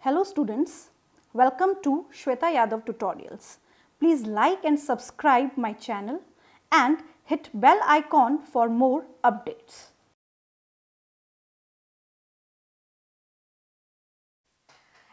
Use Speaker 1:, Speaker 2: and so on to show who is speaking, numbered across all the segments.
Speaker 1: Hello students, welcome to Shweta Yadav Tutorials. Please like and subscribe my channel and hit bell icon for more updates.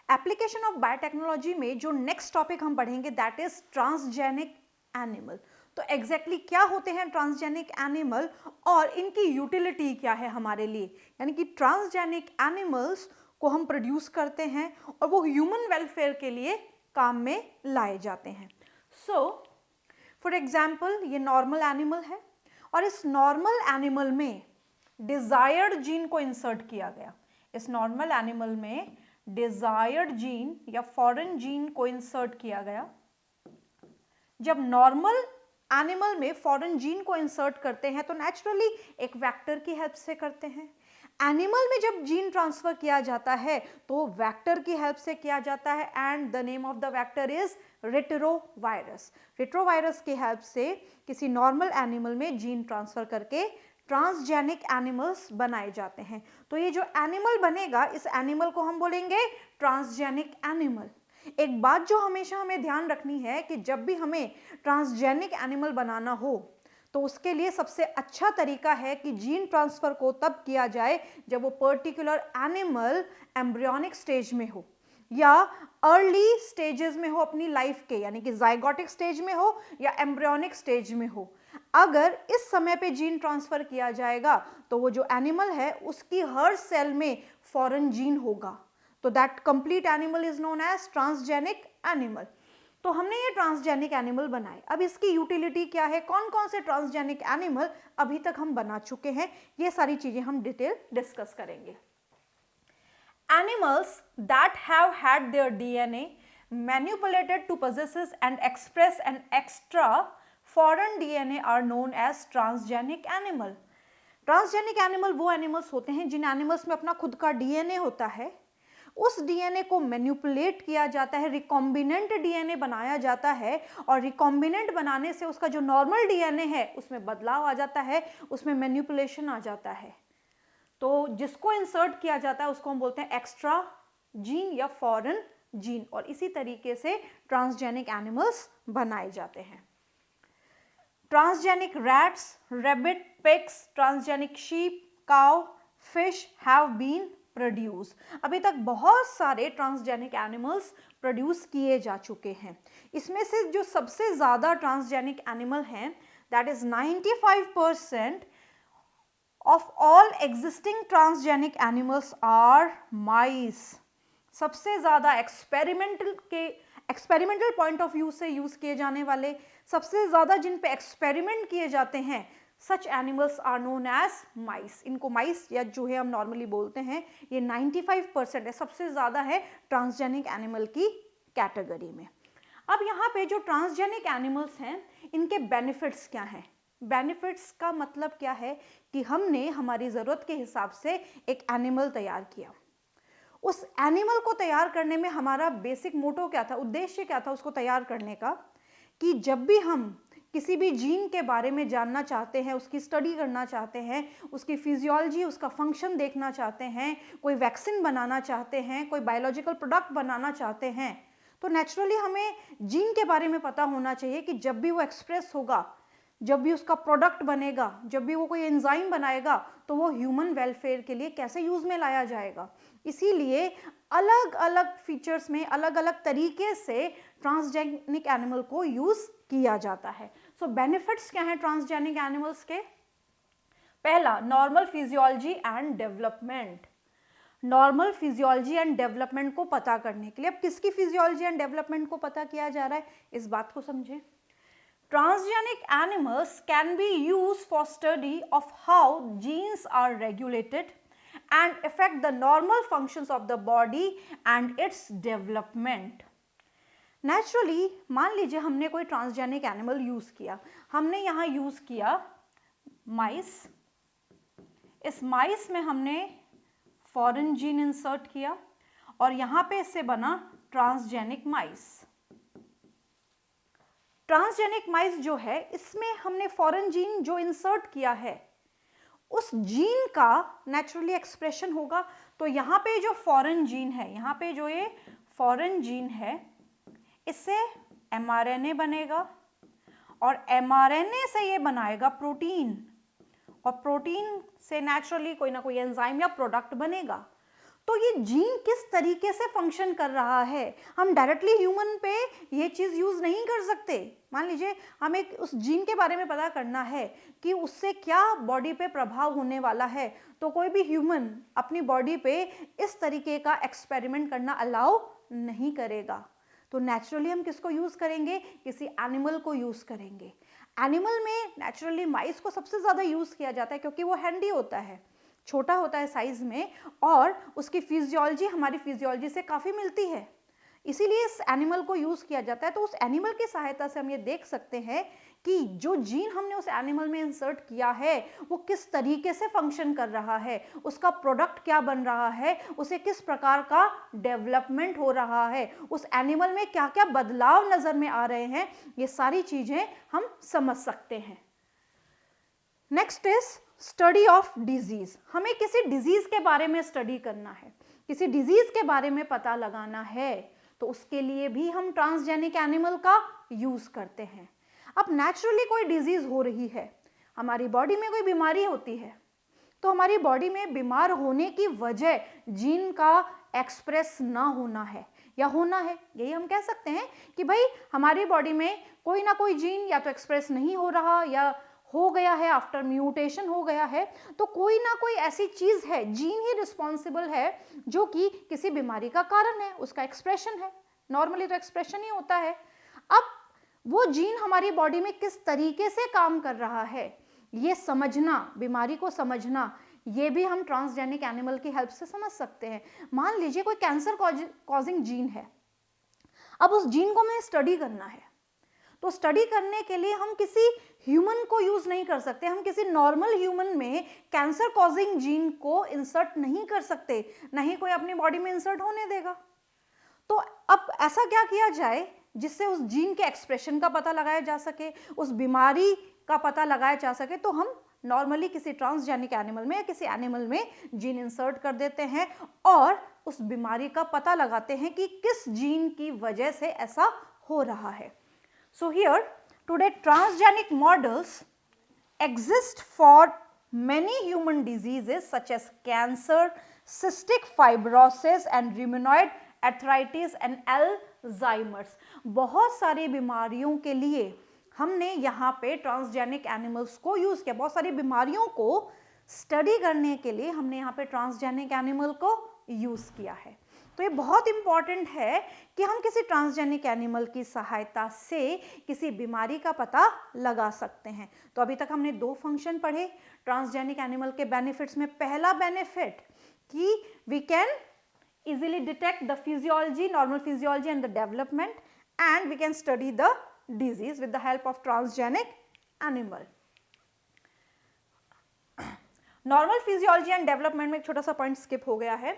Speaker 1: Application of biotechnology में जो next topic हम पढ़ेंगे that is transgenic animal. तो exactly क्या होते हैं transgenic animal और इनकी यूटिलिटी क्या है हमारे लिए, यानी कि ट्रांसजेनिक एनिमल्स को हम प्रोड्यूस करते हैं और वो ह्यूमन वेलफेयर के लिए काम में लाए जाते हैं। सो फॉर एग्जाम्पल ये नॉर्मल एनिमल है और इस नॉर्मल एनिमल में डिजायर्ड जीन को इंसर्ट किया गया। इस नॉर्मल एनिमल में डिजायर्ड जीन या फॉरेन जीन को इंसर्ट किया गया। जब नॉर्मल एनिमल में फॉरेन जीन को इंसर्ट करते हैं तो नेचुरली एक वेक्टर की हेल्प से करते हैं। एनिमल में जब जीन ट्रांसफर किया जाता है तो वेक्टर की हेल्प से किया जाता है and the name of the vector is retrovirus. Retrovirus की हेल्प से किसी नॉर्मल एनिमल में जीन ट्रांसफर करके ट्रांसजेनिक एनिमल्स बनाए जाते हैं। तो ये जो एनिमल बनेगा इस एनिमल को हम बोलेंगे ट्रांसजेनिक एनिमल। एक बात जो हमेशा हमें ध्यान रखनी है कि जब भी हमें ट्रांसजेनिक एनिमल बनाना हो तो उसके लिए सबसे अच्छा तरीका है कि जीन ट्रांसफर को तब किया जाए जब वो पर्टिकुलर एनिमल एम्ब्रियोनिक स्टेज में हो या अर्ली स्टेजेस में हो अपनी लाइफ के, यानी कि जाइगोटिक स्टेज में हो या एम्ब्रियोनिक स्टेज में हो। अगर इस समय पे जीन ट्रांसफर किया जाएगा तो वो जो एनिमल है उसकी हर सेल में फॉरेन जीन होगा, तो that complete animal is known as transgenic animal. तो हमने ये ट्रांसजेनिक एनिमल बनाए। अब इसकी यूटिलिटी क्या है, कौन कौन से ट्रांसजेनिक एनिमल अभी तक हम बना चुके हैं, ये सारी चीजें हम डिटेल डिस्कस करेंगे। Animals that have had their DNA manipulated to possess and express an extra foreign DNA are known as transgenic animal. Transgenic animal वो एनिमल्स होते हैं जिन एनिमल्स में अपना खुद का डीएनए होता है, उस डीएनए को मैनिपुलेट किया जाता है, रिकॉम्बिनेंट डीएनए बनाया जाता है और रिकॉम्बिनेंट बनाने से उसका जो नॉर्मल डीएनए है उसमें बदलाव आ जाता है, उसमें मैनिपुलेशन आ जाता है। तो जिसको इंसर्ट किया जाता है उसको हम बोलते हैं एक्स्ट्रा जीन या फॉरेन जीन, और इसी तरीके से ट्रांसजेनिक एनिमल्स बनाए जाते हैं। Transgenic rats, rabbit, pigs, transgenic sheep, cow, fish have been produce. अभी तक बहुत सारे ट्रांसजेनिक एनिमल्स प्रोड्यूस किए जा चुके हैं। इसमें से जो सबसे ज्यादा ट्रांसजेनिक एनिमल हैं that is 95% of all existing transgenic animals are mice। सबसे ज्यादा एक्सपेरिमेंटल पॉइंट ऑफ व्यू से यूज किए जाने वाले, सबसे ज्यादा जिन पे एक्सपेरिमेंट किए जाते हैं, such animals are known as mice. इनको माइस या चूहे हम नॉर्मली बोलते हैं, ये 95% है, सबसे ज्यादा है ट्रांसजेनिक एनिमल की कैटेगरी में। अब यहाँ पे जो ट्रांसजेनिक एनिमल्स हैं इनके बेनिफिट्स क्या हैं? बेनिफिट्स का मतलब क्या है कि हमने हमारी ज़रूरत के हिसाब से एक एनिमल तैयार किया। उस एनिमल को तैयार करने में हमारा बेसिक मोटो क्या था, उद्देश्य क्या था उसको तैयार करने का, कि जब भी हम किसी भी जीन के बारे में जानना चाहते हैं, उसकी स्टडी करना चाहते हैं, उसकी फिजियोलॉजी, उसका फंक्शन देखना चाहते हैं, कोई वैक्सीन बनाना चाहते हैं, कोई बायोलॉजिकल प्रोडक्ट बनाना चाहते हैं, तो नेचुरली हमें जीन के बारे में पता होना चाहिए कि जब भी वो एक्सप्रेस होगा, जब भी उसका प्रोडक्ट बनेगा, जब भी वो कोई एंजाइम बनाएगा तो वो ह्यूमन वेलफेयर के लिए कैसे यूज में लाया जाएगा। इसीलिए अलग अलग फीचर्स में अलग अलग तरीके से ट्रांसजेनिक एनिमल को यूज किया जाता है। सो बेनिफिट्स क्या हैं ट्रांसजेनिक एनिमल्स के? पहला, normal physiology and development. Normal physiology and development को पता करने के लिए, अब किसकी फिजियोलॉजी एंड डेवलपमेंट को पता किया जा रहा है, इस बात को समझें। Transgenic animals can be used for study of how genes are regulated and affect the normal functions of the body and its development. Naturally, मान लीजिए हमने कोई ट्रांसजेनिक एनिमल यूज किया, हमने यहाँ यूज किया माइस। इस माइस में हमने फॉरेन जीन इंसर्ट किया और यहाँ पे इससे बना ट्रांसजेनिक माइस। ट्रांसजेनिक माइस जो है इसमें हमने फॉरेन जीन जो इंसर्ट किया है उस जीन का नेचुरली एक्सप्रेशन होगा। तो यहाँ पे जो फॉरेन जीन है, यहाँ पे जो ये फॉरेन जीन है, इससे mRNA बनेगा और mRNA से ये बनाएगा प्रोटीन, और प्रोटीन से नेचुरली कोई ना कोई एंजाइम या प्रोडक्ट बनेगा। तो ये जीन किस तरीके से फंक्शन कर रहा है, हम डायरेक्टली ह्यूमन पे ये चीज़ यूज़ नहीं कर सकते। मान लीजिए हमें उस जीन के बारे में पता करना है कि उससे क्या बॉडी पे प्रभाव होने वाला है, तो कोई भी ह्यूमन अपनी बॉडी पे इस तरीके का एक्सपेरिमेंट करना अलाउ नहीं करेगा। तो नेचुरली हम किसको यूज़ करेंगे, किसी एनिमल को यूज़ करेंगे। एनिमल में नेचुरली माइस को सबसे ज़्यादा यूज़ किया जाता है क्योंकि वो हैंडी होता है, छोटा होता है साइज में, और उसकी फिजियोलॉजी हमारी फिजियोलॉजी से काफ़ी मिलती है, इसीलिए इस एनिमल को यूज़ किया जाता है। तो उस एनिमल की सहायता से हम ये देख सकते हैं कि जो जीन हमने उस एनिमल में इंसर्ट किया है वो किस तरीके से फंक्शन कर रहा है, उसका प्रोडक्ट क्या बन रहा है, उसे किस प्रकार का डेवलपमेंट हो रहा है, उस एनिमल में क्या क्या बदलाव नज़र में आ रहे हैं, ये सारी चीज़ें हम समझ सकते हैं। Next is study of disease. हमें किसी डिजीज के बारे में स्टडी करना है, किसी डिजीज के बारे में पता लगाना है, तो उसके लिए भी हम ट्रांसजेनिक एनिमल का यूज करते हैं। अब नेचुरली कोई डिजीज हो रही है, हमारी बॉडी में कोई बीमारी होती है, तो हमारी बॉडी में बीमार होने की वजह जीन का एक्सप्रेस ना होना है या होना है, यही हम कह सकते हैं कि भाई हमारी बॉडी में कोई ना कोई जीन या तो एक्सप्रेस नहीं हो रहा या हो गया है, आफ्टर म्यूटेशन हो गया है, तो कोई ना कोई ऐसी चीज़ है, जीन ही रिस्पॉन्सिबल है जो कि किसी बीमारी का कारण है, उसका एक्सप्रेशन है। नॉर्मली तो एक्सप्रेशन ही होता है। अब वो जीन हमारी बॉडी में किस तरीके से काम कर रहा है, ये समझना, बीमारी को समझना, ये भी हम ट्रांसजेनिक एनिमल की हेल्प से समझ सकते हैं। मान लीजिए कोई कैंसर कॉजिंग जीन है, अब उस जीन को हमें स्टडी करना है, तो स्टडी करने के लिए हम किसी ह्यूमन को यूज नहीं कर सकते, हम किसी नॉर्मल ह्यूमन में कैंसर कॉजिंग जीन को इंसर्ट नहीं कर सकते, नहीं कोई अपनी बॉडी में इंसर्ट होने देगा। तो अब ऐसा क्या किया जाए जिससे उस जीन के एक्सप्रेशन का पता लगाया जा सके, उस बीमारी का पता लगाया जा सके। तो हम नॉर्मली किसी ट्रांसजेनिक एनिमल में या किसी एनिमल में जीन इंसर्ट कर देते हैं और उस बीमारी का पता लगाते हैं कि किस जीन की वजह से ऐसा हो रहा है। So here today transgenic models exist for many human diseases such as cancer, cystic fibrosis and rheumatoid arthritis and Alzheimer's। बहुत सारी बीमारियों के लिए हमने यहाँ पे ट्रांसजेनिक एनिमल्स को यूज़ किया, बहुत सारी बीमारियों को स्टडी करने के लिए हमने यहाँ पे ट्रांसजेनिक एनिमल को यूज़ किया है। तो ये बहुत इंपॉर्टेंट है कि हम किसी ट्रांसजेनिक एनिमल की सहायता से किसी बीमारी का पता लगा सकते हैं। तो अभी तक हमने दो फंक्शन पढ़े ट्रांसजेनिक एनिमल के बेनिफिट्स में। पहला बेनिफिट कि we can easily detect the physiology, normal physiology and the development, and we can study the disease with the help of transgenic animal. Normal physiology and development में एक छोटा सा point skip हो गया है।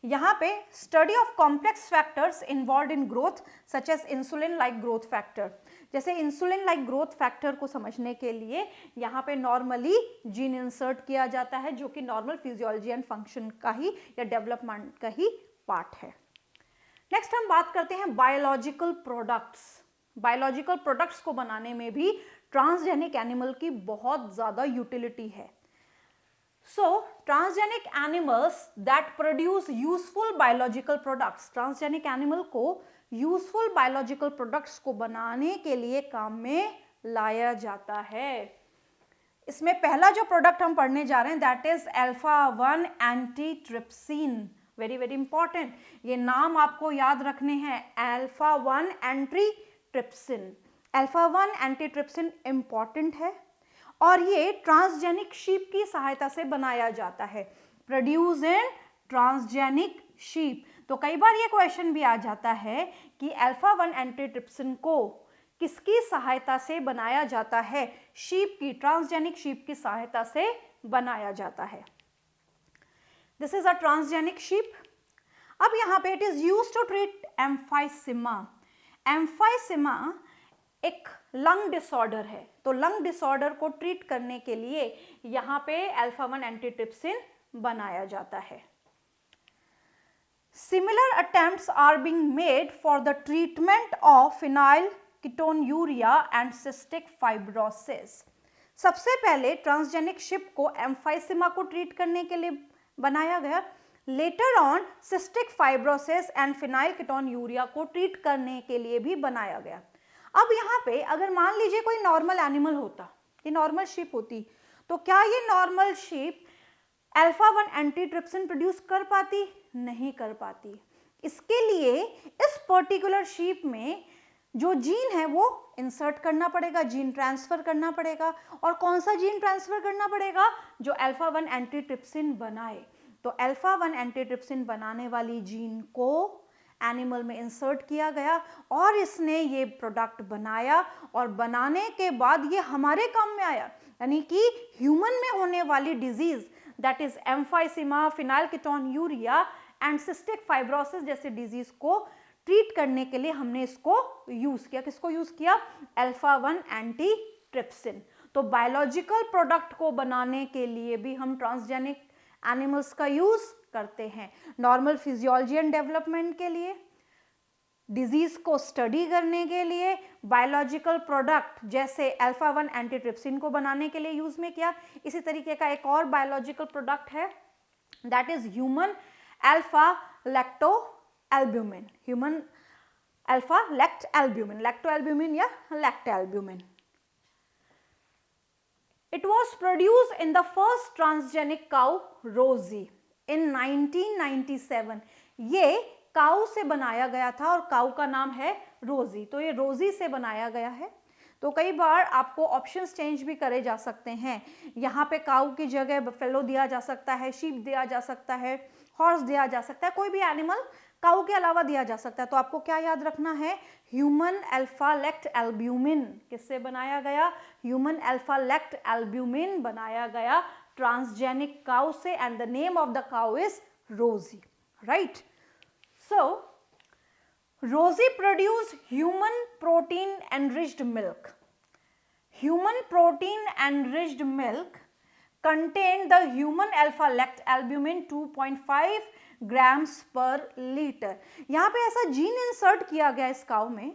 Speaker 1: यहाँ पे study of complex factors involve in growth such as insulin like growth factor. जैसे इंसुलिन लाइक ग्रोथ फैक्टर को समझने के लिए यहाँ पे नॉर्मली जीन इंसर्ट किया जाता है जो कि नॉर्मल फिजियोलॉजी एंड फंक्शन का ही या डेवलपमेंट का ही पार्ट है। नेक्स्ट हम बात करते हैं बायोलॉजिकल प्रोडक्ट्स। बायोलॉजिकल प्रोडक्ट्स को बनाने में भी ट्रांसजेनिक एनिमल की बहुत ज़्यादा यूटिलिटी है। So, transgenic animals that produce useful biological products, transgenic animal को useful biological products को बनाने के लिए काम में लाया जाता है। इसमें पहला जो प्रोडक्ट हम पढ़ने जा रहे हैं that is अल्फा-1 antitrypsin. Very very important, ये नाम आपको याद रखने हैं, अल्फा-1 एंटीट्रिप्सिन। अल्फा-1 एंटीट्रिप्सिन इंपॉर्टेंट है और ये ट्रांसजेनिक शीप की सहायता से बनाया जाता है, प्रोड्यूस इन ट्रांसजेनिक शीप। तो कई बार ये क्वेश्चन भी आ जाता है कि अल्फा-1 एंटीट्रिप्सिन को किसकी सहायता से बनाया जाता है, शीप की, ट्रांसजेनिक शीप की सहायता से बनाया जाता है। This is a transgenic sheep. अब यहाँ पे it is used to treat emphysema. Emphysema एक लंग डिसऑर्डर है, तो लंग डिसऑर्डर को ट्रीट करने के लिए यहाँ पे अल्फा 1 एंटीट्रिप्सिन बनाया जाता है। Similar attempts are being made for the treatment of phenylketonuria and cystic fibrosis. सबसे पहले ट्रांसजेनिक शिप को एम्फाइसिमा को ट्रीट करने के लिए बनाया गया। Later on cystic fibrosis and phenylketonuria को ट्रीट करने के लिए भी बनाया गया। अब यहाँ पे अगर मान लीजिए कोई नॉर्मल एनिमल होता, ये नॉर्मल शिप होती, तो क्या ये normal ship alpha 1 antitrypsin produce कर पाती? नहीं कर पाती। इसके लिए इस पर्टिकुलर शिप में जो जीन है वो इंसर्ट करना पड़ेगा, जीन ट्रांसफर करना पड़ेगा। और कौन सा जीन ट्रांसफर करना पड़ेगा? जो अल्फा 1 एंटीट्रिप्सिन बनाए। तो अल्फा 1 एंटीट्रिप्सिन बनाने वाली जीन को एनिमल में इंसर्ट किया गया और इसने ये प्रोडक्ट बनाया, और बनाने के बाद ये हमारे काम में आया, यानी कि ह्यूमन में होने वाली disease that is emphysema, phenylketonuria and cystic fibrosis जैसे डिजीज को ट्रीट करने के लिए हमने इसको यूज किया। किसको यूज किया? Alpha 1 antitrypsin. तो बायोलॉजिकल प्रोडक्ट को बनाने के लिए भी हम ट्रांसजेनिक एनिमल्स का यूज करते हैं, नॉर्मल फिजियोलॉजी एंड डेवलपमेंट के लिए, डिजीज को स्टडी करने के लिए, बायोलॉजिकल प्रोडक्ट जैसे अल्फा 1 एंटीट्रिप्सिन को बनाने के लिए यूज में किया। इसी तरीके का एक और बायोलॉजिकल प्रोडक्ट है that is human alpha lactalbumin, human alpha lactalbumin, lactalbumin या lactalbumin. It was produced in the first transgenic cow Rosie in 1997. ये काऊ से बनाया गया था और काऊ का नाम है रोजी, तो ये रोजी से बनाया गया है। तो कई बार आपको ऑप्शंस चेंज भी करे जा सकते हैं, यहाँ पे काऊ की जगह बफेलो दिया जा सकता है, शीप दिया जा सकता है, हॉर्स दिया जा सकता है, कोई भी एनिमल काऊ के अलावा दिया जा सकता है। तो आपको क्या याद रखना है? ह्यूमन अल्फा लैक्ट एल्ब्यूमिन किससे बनाया गया? ह्यूमन अल्फा लैक्ट एल्ब्यूमिन बनाया गया ट्रांसजेनिक काऊ से, and the name of the cow is रोजी, राइट? सो रोजी produce human protein enriched milk. Human protein enriched milk contain the human alpha lactalbumin albumin 2.5 grams पर litre. यहाँ पे ऐसा जीन इंसर्ट किया गया इस काऊ में,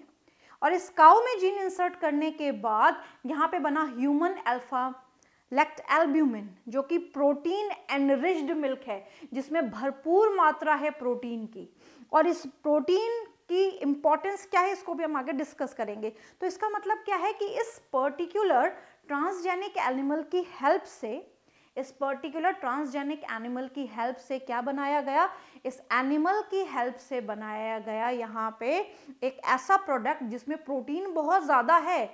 Speaker 1: और इस काऊ में जीन इंसर्ट करने के बाद यहाँ पे बना ह्यूमन अल्फा लैक्ट एल्ब्यूमिन, जो कि प्रोटीन एनरिच्ड मिल्क है, जिसमें भरपूर मात्रा है प्रोटीन की। और इस प्रोटीन की इंपॉर्टेंस क्या है इसको भी हम आगे डिस्कस करेंगे। तो इसका मतलब क्या है कि इस पर्टिकुलर ट्रांसजेनिक एनिमल की हेल्प से, इस पर्टिकुलर ट्रांसजेनिक एनिमल की हेल्प से क्या बनाया गया? इस एनिमल की हेल्प से बनाया गया यहाँ पे एक ऐसा प्रोडक्ट जिसमें प्रोटीन बहुत ज़्यादा है।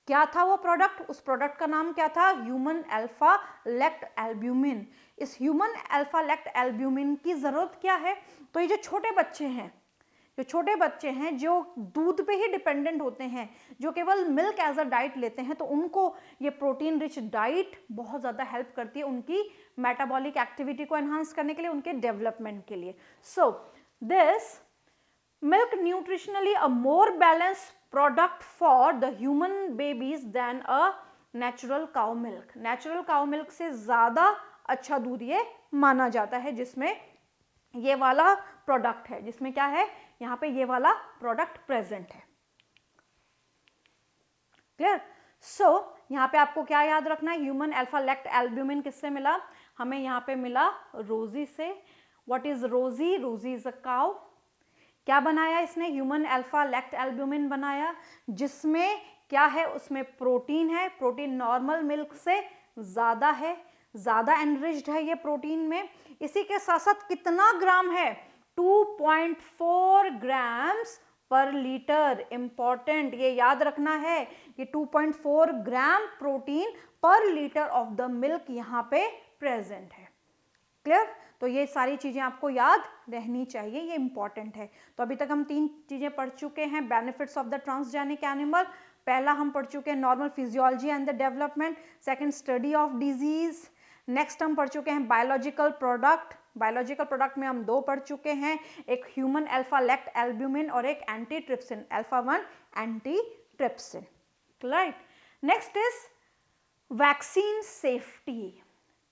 Speaker 1: क्या था वो प्रोडक्ट? उस प्रोडक्ट का नाम क्या था? Human alpha lactalbumin. इस ह्यूमन अल्फा लैक्ट एल्ब्यूमिन की ज़रूरत क्या है? तो ये जो छोटे बच्चे हैं, जो दूध पे ही डिपेंडेंट होते हैं, जो केवल मिल्क एज अ डाइट लेते हैं, तो उनको ये प्रोटीन रिच डाइट बहुत ज़्यादा हेल्प करती है उनकी मेटाबॉलिक एक्टिविटी को एनहांस करने के लिए, उनके डेवलपमेंट के लिए। So this milk nutritionally a more balance product for the human babies than a natural cow milk. Natural cow milk से ज़्यादा अच्छा दूध ये माना जाता है, जिसमें ये वाला प्रोडक्ट है, जिसमें क्या है? यहाँ पे ये वाला प्रोडक्ट प्रेजेंट है। क्लियर? सो यहाँ पे आपको क्या याद रखना है? ह्यूमन अल्फा लैक्ट एल्ब्यूमिन किससे मिला? हमें यहाँ पे मिला रोजी से। व्हाट इज रोजी? रोजी इज अ काउ। क्या बनाया इसने? ह्यूमन अल्फा लैक्ट एल्ब्यूमिन बनाया, जिसमें क्या है? उसमें प्रोटीन है। प्रोटीन नॉर्मल मिल्क से ज़्यादा है, ज़्यादा एनरिच्ड है ये प्रोटीन में। इसी के साथ साथ कितना ग्राम है? 2.4 ग्राम्स पर लीटर। इंपॉर्टेंट, ये याद रखना है कि 2.4 ग्राम प्रोटीन पर लीटर ऑफ द मिल्क यहाँ पे प्रेजेंट है। क्लियर? तो ये सारी चीजें आपको याद रहनी चाहिए, ये इंपॉर्टेंट है। तो अभी तक हम 3 चीजें पढ़ चुके हैं benefits of the transgenic animal. पहला हम पढ़ चुके हैं normal physiology and the development, second study of disease, next हम पढ़ चुके हैं बायोलॉजिकल प्रोडक्ट। बायोलॉजिकल प्रोडक्ट में हम 2 पढ़ चुके हैं, एक ह्यूमन अल्फा लैक्ट एल्ब्यूमिन और एक antitrypsin alpha 1 antitrypsin. Trypsin, right. Next is vaccine safety.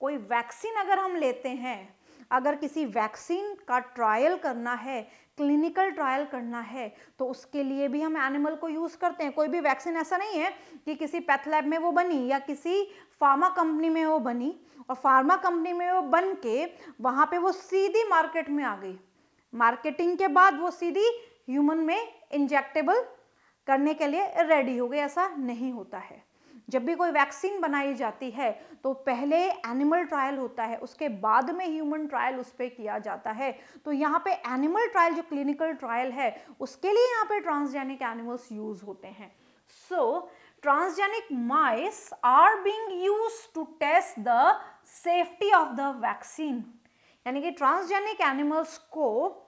Speaker 1: कोई वैक्सीन अगर हम लेते हैं, अगर किसी वैक्सीन का ट्रायल करना है, क्लिनिकल ट्रायल करना है, तो उसके लिए भी हम एनिमल को यूज़ करते हैं। कोई भी वैक्सीन ऐसा नहीं है कि किसी पैथ लैब में वो बनी या किसी फार्मा कंपनी में वो बनी और फार्मा कंपनी में वो बन के वहाँ पे वो सीधी मार्केट में आ गई, मार्केटिंग के बाद वो सीधी ह्यूमन में इंजेक्टेबल करने के लिए रेडी हो गई। ऐसा नहीं होता है। जब भी कोई वैक्सीन बनाई जाती है तो पहले एनिमल ट्रायल होता है, उसके बाद में ह्यूमन ट्रायल उस पर किया जाता है। तो यहाँ पे एनिमल ट्रायल जो क्लिनिकल ट्रायल है उसके लिए यहाँ पे ट्रांसजेनिक एनिमल्स यूज होते हैं। So transgenic mice are being used to test the safety of the vaccine, यानी कि ट्रांसजेनिक एनिमल्स को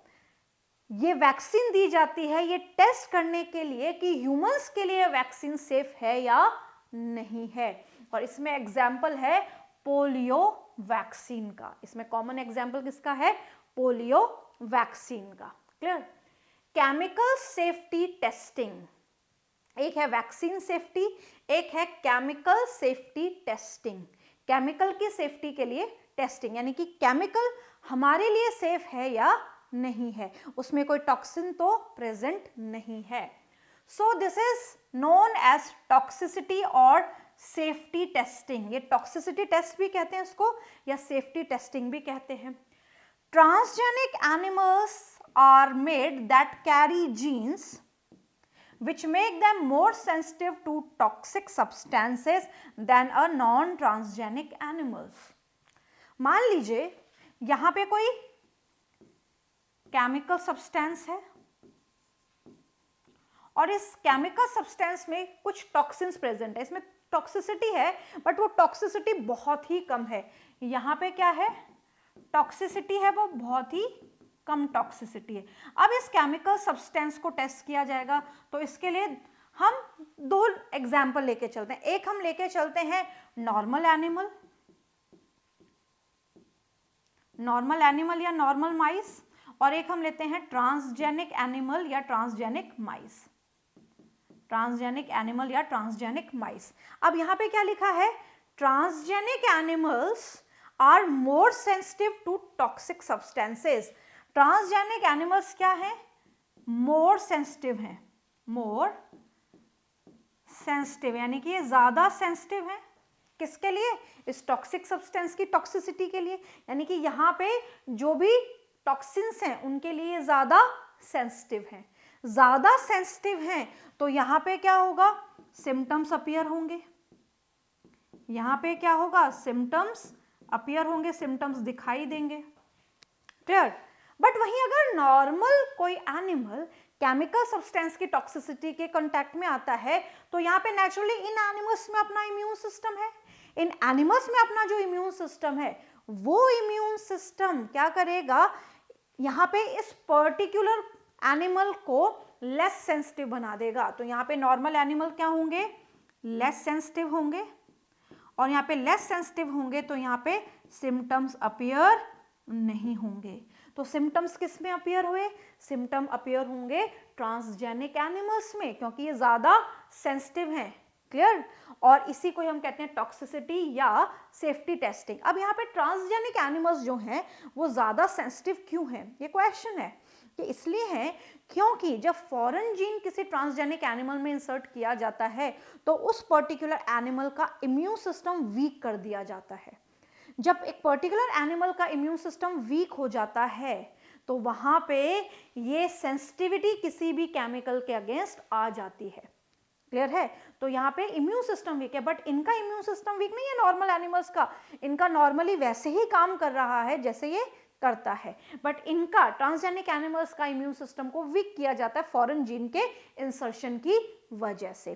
Speaker 1: ये वैक्सीन दी जाती है ये टेस्ट करने के लिए कि ह्यूमंस के लिए वैक्सीन सेफ है या नहीं है। और इसमें एग्जाम्पल है पोलियो वैक्सीन का। इसमें कॉमन एग्जाम्पल किसका है? पोलियो वैक्सीन का। क्लियर? केमिकल सेफ्टी टेस्टिंग, एक है वैक्सीन सेफ्टी, एक है केमिकल सेफ्टी टेस्टिंग। केमिकल की सेफ्टी के लिए टेस्टिंग, यानी कि केमिकल हमारे लिए सेफ है या नहीं है, उसमें कोई टॉक्सिन तो प्रेजेंट नहीं है। So this is known as toxicity और सेफ्टी टेस्टिंग। ये टॉक्सिसिटी टेस्ट भी कहते हैं इसको या सेफ्टी टेस्टिंग भी कहते हैं। Transgenic animals are made that carry genes which make them more sensitive to toxic substances than a non-transgenic animals। मान लीजिए यहां पे कोई केमिकल सब्सटेंस है और इस केमिकल सब्सटेंस में कुछ टॉक्सिन्स प्रेजेंट है, इसमें टॉक्सिसिटी है बट वो टॉक्सिसिटी बहुत ही कम है। यहाँ पे क्या है? टॉक्सिसिटी है, वो बहुत ही कम टॉक्सिसिटी है। अब इस केमिकल सब्सटेंस को टेस्ट किया जाएगा, तो इसके लिए हम दो एग्जाम्पल लेके चलते हैं। एक हम लेके चलते हैं नॉर्मल एनिमल या नॉर्मल माइस, और एक हम लेते हैं ट्रांसजेनिक एनिमल या ट्रांसजेनिक माइस। ट्रांसजेनिक एनिमल या ट्रांसजेनिक माइस। अब यहाँ पे क्या लिखा है? Transgenic animals are more sensitive to toxic substances. Transgenic animals क्या है? मोर सेंसिटिव हैं, मोर सेंसिटिव, यानी कि ये ज्यादा सेंसिटिव है। किसके लिए? इस टॉक्सिक सब्सटेंस की टॉक्सिसिटी के लिए, यानी कि यहाँ पे जो भी टॉक्सिन्स हैं उनके लिए ज्यादा सेंसिटिव हैं। ज्यादा सेंसिटिव हैं तो यहाँ पे क्या होगा? सिम्टम्स अपीयर होंगे। यहाँ पे क्या होगा? सिम्टम्स अपीयर होंगे, सिम्टम्स दिखाई देंगे। क्लियर? बट वहीं अगर नॉर्मल कोई एनिमल केमिकल सब्सटेंस की टॉक्सिसिटी के कांटेक्ट में आता है तो यहाँ पे नेचुरली इन एनिमल्स में अपना इम्यून सिस्टम है, इन एनिमल्स में अपना जो इम्यून सिस्टम है वो इम्यून सिस्टम क्या करेगा? यहाँ पे इस पर्टिकुलर एनिमल को लेस सेंसिटिव बना देगा। तो यहाँ पे नॉर्मल एनिमल क्या होंगे? लेस सेंसिटिव होंगे, और यहाँ पे लेस सेंसिटिव होंगे तो यहाँ पे सिम्टम्स अपीयर नहीं होंगे। तो सिम्टम्स किस में अपीयर हुए? सिम्टम अपीयर होंगे ट्रांसजेनिक एनिमल्स में, क्योंकि ये ज्यादा सेंसिटिव हैं। क्लियर? और इसी को हम कहते हैं टॉक्सिसिटी या सेफ्टी टेस्टिंग। अब यहाँ पे ट्रांसजेनिक एनिमल्स जो हैं वो ज्यादा सेंसिटिव क्यों हैं? ये क्वेश्चन है। कि इसलिए है क्योंकि जब फॉरेन जीन किसी ट्रांसजेनिक एनिमल में इंसर्ट किया जाता है तो उस पर्टिकुलर एनिमल का इम्यून सिस्टम वीक कर दिया जाता है। जब एक पर्टिकुलर एनिमल का इम्यून सिस्टम वीक हो जाता है तो वहां पे ये सेंसिटिविटी किसी भी केमिकल के अगेंस्ट आ जाती है। क्लियर है? तो यहाँ पे इम्यून सिस्टम वीक है, बट इनका इम्यून सिस्टम वीक नहीं है नॉर्मल एनिमल्स का, इनका नॉर्मली वैसे ही काम कर रहा है जैसे ये करता है, बट इनका ट्रांसजेनिक एनिमल्स का इम्यून सिस्टम को वीक किया जाता है फॉरेन जीन के इंसर्शन की वजह से।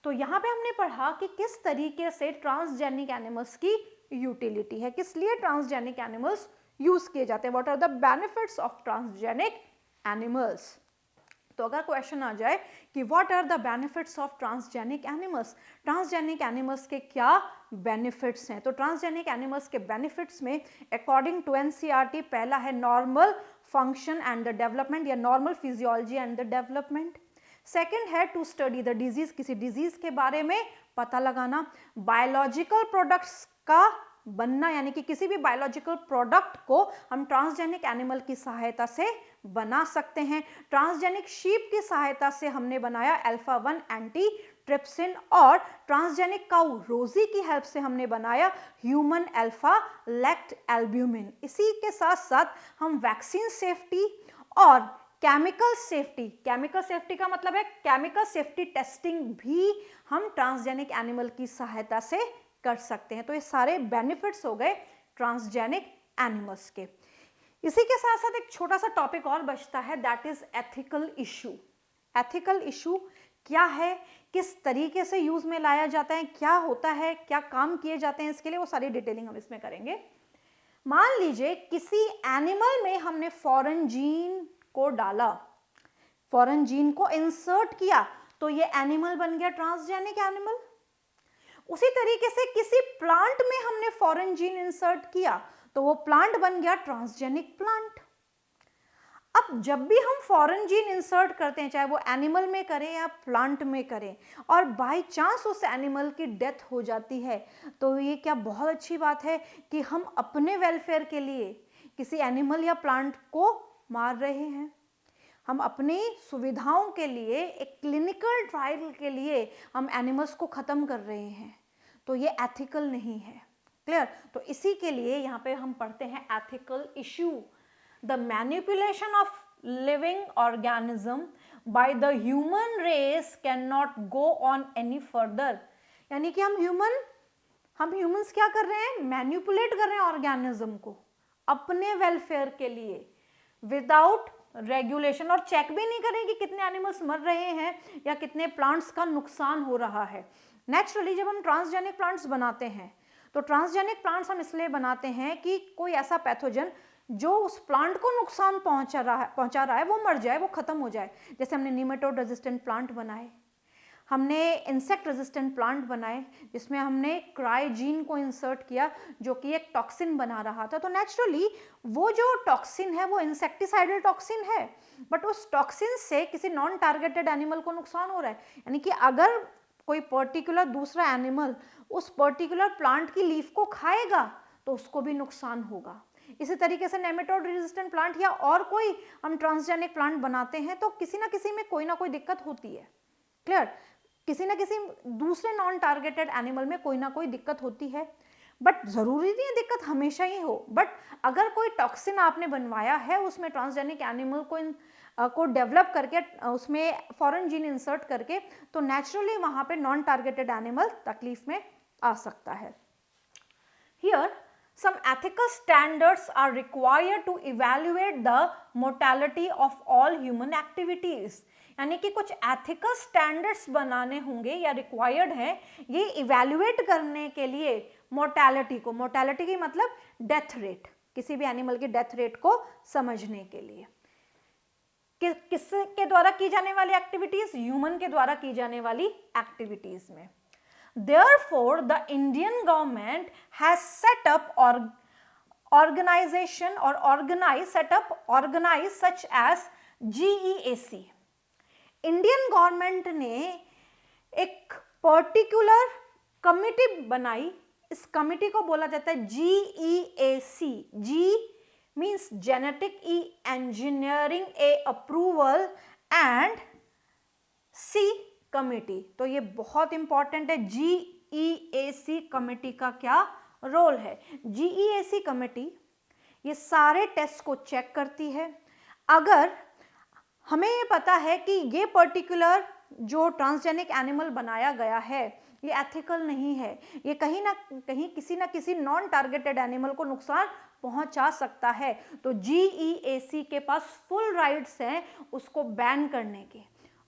Speaker 1: तो यहाँ पे हमने पढ़ा कि किस तरीके से ट्रांसजेनिक एनिमल्स की यूटिलिटी है, किस लिए ट्रांसजेनिक एनिमल्स यूज किए जाते हैं, what are the benefits of transgenic animals. तो अगर क्वेश्चन आ जाए कि what are the benefits of transgenic animals, transgenic animals के क्या बेनिफिट्स हैं, तो ट्रांसजेनिक एनिमल्स के बेनिफिट्स में अकॉर्डिंग टू एनसीईआरटी पहला है normal function and the development या normal physiology and the development. Second है टू स्टडी द डिजीज, किसी डिजीज के बारे में पता लगाना। बायोलॉजिकल प्रोडक्ट्स का बनना, यानी कि किसी भी बायोलॉजिकल प्रोडक्ट को हम ट्रांसजेनिक एनिमल की सहायता से बना सकते हैं। ट्रांसजेनिक शीप की सहायता से हमने बनाया अल्फा 1 एंटी ट्रिप्सिन, और ट्रांसजेनिक काउ रोजी की हेल्प से हमने बनाया ह्यूमन अल्फा लैक्ट एल्ब्यूमिन। इसी के साथ साथ हम वैक्सीन सेफ्टी और केमिकल सेफ्टी का मतलब है केमिकल सेफ्टी टेस्टिंग भी हम ट्रांसजेनिक एनिमल की सहायता से कर सकते हैं। तो ये सारे बेनिफिट्स हो गए ट्रांसजेनिक एनिमल्स के। इसी के साथ साथ एक छोटा सा टॉपिक और बचता है, that is ethical issue. Ethical issue क्या है, किस तरीके से यूज में लाया जाता है, क्या होता है, क्या काम किए जाते हैं इसके लिए, वो सारी डिटेलिंग हम इसमें करेंगे। मान लीजिए किसी एनिमल में हमने फॉरेन जीन को डाला, फॉरेन जीन को इंसर्ट किया, तो ये एनिमल बन गया ट्रांसजेनिक एनिमल। उसी तरीके से किसी प्लांट में हमने फॉरेन जीन इंसर्ट किया तो वो प्लांट बन गया ट्रांसजेनिक प्लांट। अब जब भी हम फॉरेन जीन इंसर्ट करते हैं, चाहे वो एनिमल में करें या प्लांट में करें, और बाय चांस उस एनिमल की डेथ हो जाती है, तो ये क्या बहुत अच्छी बात है कि हम अपने वेलफेयर के लिए किसी एनिमल या प्लांट को मार रहे हैं। हम अपनी सुविधाओं के लिए, एक क्लिनिकल ट्रायल के लिए हम एनिमल्स को ख़त्म कर रहे हैं, तो ये एथिकल नहीं है। क्लियर? तो इसी के लिए यहाँ पे हम पढ़ते हैं ethical issue. The manipulation of living organism by the human race can not go on any further. यानी कि हम ह्यूमंस क्या कर रहे हैं? मैनिपुलेट कर रहे हैं ऑर्गेनिज्म को अपने वेलफेयर के लिए, विदाउट रेगुलेशन, और चेक भी नहीं करें कि कितने एनिमल्स मर रहे हैं या कितने प्लांट्स का नुकसान हो रहा है। नेचुरली जब हम ट्रांसजेनिक प्लांट्स बनाते हैं, तो ट्रांसजेनिक प्लांट्स हम इसलिए बनाते हैं कि कोई ऐसा पैथोजन जो उस प्लांट को नुकसान पहुंचा रहा है वो मर जाए, वो खत्म हो जाए। जैसे हमने निमेटोड रेजिस्टेंट प्लांट बनाए, हमने इंसेक्ट रेजिस्टेंट प्लांट बनाए जिसमें हमने क्राइजीन को इंसर्ट किया जो कि एक टॉक्सिन बना रहा था। तो नेचुरली वो जो टॉक्सिन है वो इंसेक्टिसाइडल टॉक्सिन है, बट उस टॉक्सिन से किसी नॉन टारगेटेड एनिमल को नुकसान हो रहा है। यानी कि अगर कोई पर्टिकुलर दूसरा एनिमल उस पर्टिकुलर प्लांट की लीफ को खाएगा तो उसको भी नुकसान होगा। इसी तरीके से नेमेटोड रेजिस्टेंट प्लांट या और कोई हम ट्रांसजेनिक प्लांट बनाते हैं तो किसी ना किसी में कोई ना कोई दिक्कत होती है। क्लियर? किसी ना किसी दूसरे नॉन टारगेटेड एनिमल में कोई ना कोई दिक्कत होती है, बट जरूरी नहीं है दिक्कत हमेशा ही हो। बट अगर कोई टॉक्सिन आपने बनवाया है उसमें ट्रांसजेनिक एनिमल को डेवलप करके उसमें फॉरेन जीन इंसर्ट करके, तो नेचुरली वहां पे नॉन टारगेटेड एनिमल तकलीफ में आ सकता है। Here some ethical standards are required to evaluate the mortality of all human activities। यानी कि कुछ ethical standards बनाने होंगे या required है ये evaluate करने के लिए mortality को, mortality की मतलब death rate, किसी भी animal की death rate को समझने के लिए। किसके द्वारा की जाने वाली एक्टिविटीज? ह्यूमन के द्वारा की जाने वाली एक्टिविटीज में। Therefore, the Indian government has set up organization or organized such as GEAC। Indian government ने एक पर्टिकुलर कमिटी बनाई, इस कमिटी को बोला जाता है GEAC। G means genetic E, engineering A, approval, and C committee. तो ये बहुत इंपॉर्टेंट है। GEAC कमिटी का क्या रोल है? GEAC कमिटी ये सारे टेस्ट को चेक करती है। अगर हमें ये पता है कि ये पर्टिकुलर जो ट्रांसजेनिक एनिमल बनाया गया है ये एथिकल नहीं है, ये कहीं ना कहीं किसी ना किसी नॉन टारगेटेड एनिमल को नुकसान पहुंचा सकता है, तो GEAC के पास फुल राइट्स हैं उसको बैन करने के।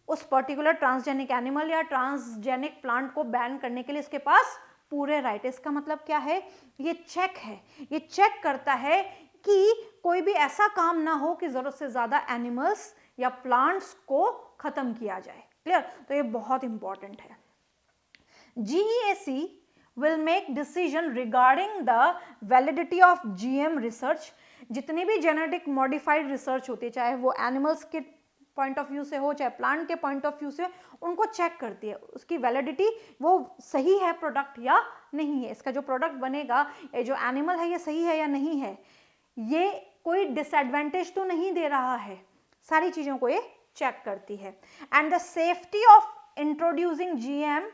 Speaker 1: उस पर्टिकुलर ट्रांसजेनिक एनिमल या ट्रांसजेनिक प्लांट को बैन करने के लिए इसके पास पूरे राइट। इसका मतलब क्या है? ये चेक है, ये चेक करता है कि कोई भी ऐसा काम ना हो कि जरूरत से ज्यादा एनिमल्स या प्लांट्स को खत्म किया जाए। क्लियर? तो ये बहुत इंपॉर्टेंट है। GEAC will make decision regarding the validity of GM research। जितनी भी जेनेटिक मॉडिफाइड रिसर्च होती है, चाहे वो एनिमल्स के पॉइंट ऑफ व्यू से हो, चाहे प्लांट के पॉइंट ऑफ व्यू से, उनको चेक करती है, उसकी वैलिडिटी, वो सही है प्रोडक्ट या नहीं है, इसका जो प्रोडक्ट बनेगा, ये जो एनिमल है ये सही है या नहीं है, ये कोई डिसएडवांटेज तो नहीं दे रहा है, सारी चीज़ों को ये चेक करती है। And the safety of introducing GM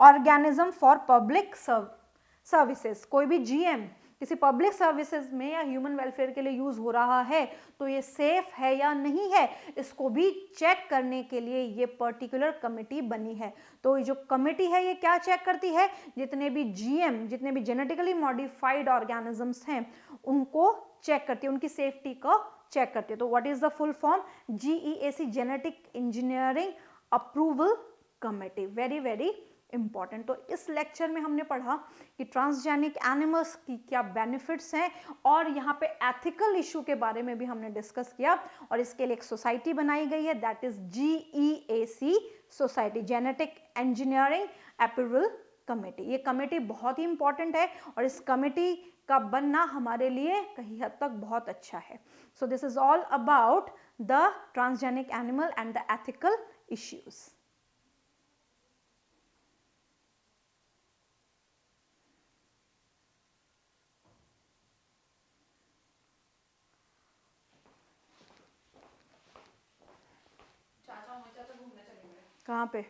Speaker 1: organism for public services, कोई भी जीएम किसी पब्लिक सर्विसेज में या ह्यूमन वेलफेयर के लिए यूज हो रहा है तो ये सेफ है या नहीं है, इसको भी चेक करने के लिए ये पर्टिकुलर कमेटी बनी है। तो ये जो कमेटी है ये क्या चेक करती है, जितने भी जीएम, जितने भी जेनेटिकली मॉडिफाइड ऑर्गेनिजम्स हैं उनको चेक करती है, उनकी सेफ्टी को चेक करती है। तो what is the full form, GEAC, genetic engineering approval committee, very very important. तो इस लेक्चर में हमने पढ़ा कि ट्रांसजेनिक एनिमल्स की क्या बेनिफिट्स हैं, और यहाँ पे एथिकल इशू के बारे में भी हमने डिस्कस किया, और इसके लिए एक सोसाइटी बनाई गई है, that is GEAC society, genetic engineering approval committee. ये कमेटी बहुत ही इंपॉर्टेंट है और इस कमेटी का बनना हमारे लिए कहीं हद तक बहुत अच्छा है। So this is all about the transgenic animal and the ethical issues. कहाँ पे?